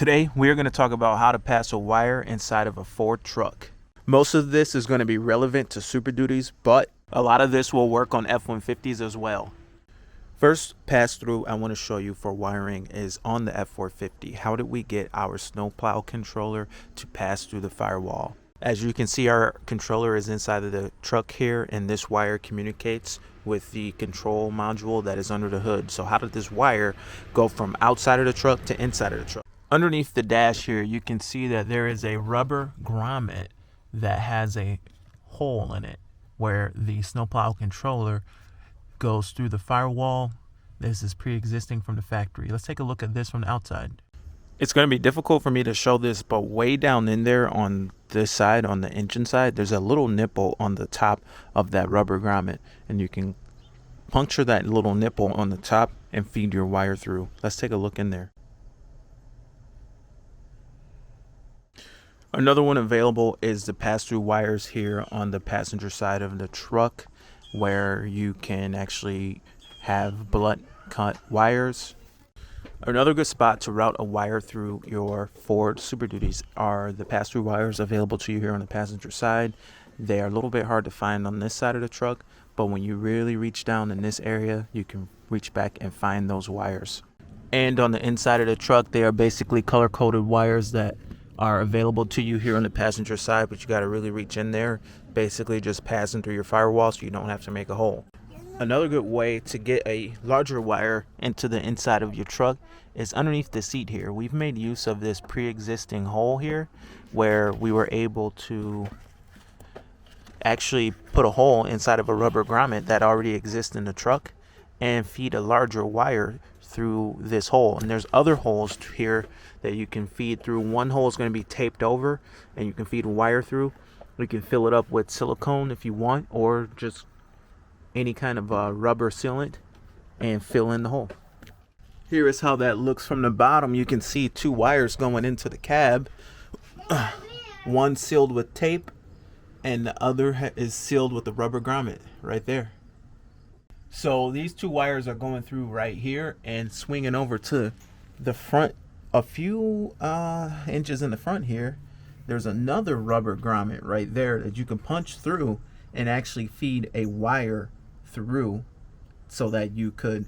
Today, we're going to talk about how to pass a wire inside of a Ford truck. Most of this is going to be relevant to Super Duties, but a lot of this will work on F-150s as well. First pass through I want to show you for wiring is on the F-450. How did we get our snowplow controller to pass through the firewall? As you can see, our controller is inside of the truck here, and this wire communicates with the control module that is under the hood. So how did this wire go from outside of the truck to inside of the truck? Underneath the dash here, you can see that there is a rubber grommet that has a hole in it where the snowplow controller goes through the firewall. This is pre-existing from the factory. Let's take a look at this from the outside. It's going to be difficult for me to show this, but way down in there on this side, on the engine side, there's a little nipple on the top of that rubber grommet, and you can puncture that little nipple on the top and feed your wire through. Let's take a look in there. Another one available is the pass-through wires here on the passenger side of the truck, where you can actually have blunt cut wires. Another good spot to route a wire through your Ford Super Duties are the pass-through wires available to you here on the passenger side. They are a little bit hard to find on this side of the truck, but when you really reach down in this area, you can reach back and find those wires. And on the inside of the truck, they are basically color-coded wires that are available to you here on the passenger side, but you got to really reach in there, basically just passing through your firewall so you don't have to make a hole. Another good way to get a larger wire into the inside of your truck is underneath the seat here. We've made use of this pre-existing hole here where we were able to actually put a hole inside of a rubber grommet that already exists in the truck and feed a larger wire through this hole. And there's other holes here that you can feed through. One hole is going to be taped over and you can feed a wire through. You can fill it up with silicone if you want, or just any kind of rubber sealant and fill in the hole. Here is how that looks from the bottom. You can see two wires going into the cab. One sealed with tape and the other is sealed with the rubber grommet right there. So these two wires are going through right here and swinging over to the front. A few inches in the front here, there's another rubber grommet right there that you can punch through and actually feed a wire through, so that you could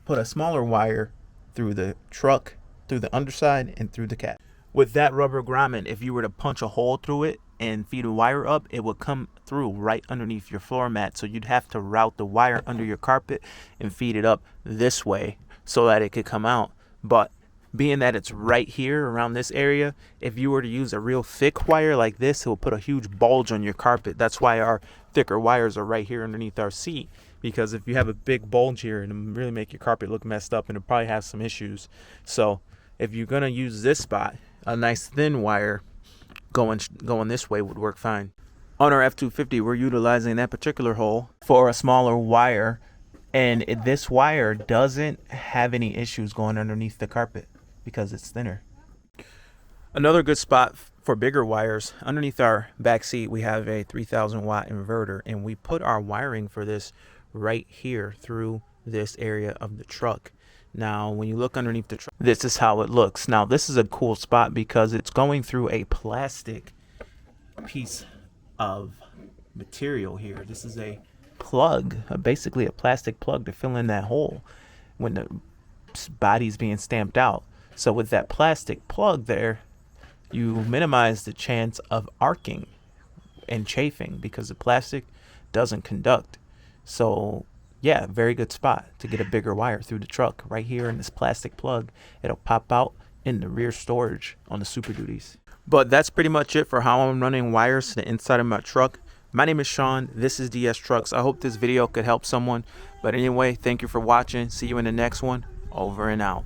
put a smaller wire through the truck, through the underside, and through the cab. With that rubber grommet, if you were to punch a hole through it and feed a wire up, it would come through right underneath your floor mat. So you'd have to route the wire under your carpet and feed it up this way so that it could come out. But being that it's right here around this area, if you were to use a real thick wire like this, it will put a huge bulge on your carpet. That's why our thicker wires are right here underneath our seat, because if you have a big bulge here, it'll really make your carpet look messed up and it'll probably have some issues. So if you're going to use this spot, a nice thin wire going this way would work fine. On our F-250, we're utilizing that particular hole for a smaller wire, and this wire doesn't have any issues going underneath the carpet because it's thinner. Another good spot for bigger wires, underneath our back seat we have a 3000 watt inverter, and we put our wiring for this right here through this area of the truck. Now when you look underneath the truck, this is how it looks. Now this is a cool spot because it's going through a plastic piece of material here. This is a plug, basically a plastic plug to fill in that hole when the body's being stamped out. So with that plastic plug there, you minimize the chance of arcing and chafing because the plastic doesn't conduct. So yeah, very good spot to get a bigger wire through the truck. Right here in this plastic plug, it'll pop out in the rear storage on the Super Duties. But that's pretty much it for how I'm running wires to the inside of my truck. My name is Sean. This is DS Trucks. I hope this video could help someone. But anyway, thank you for watching. See you in the next one. Over and out.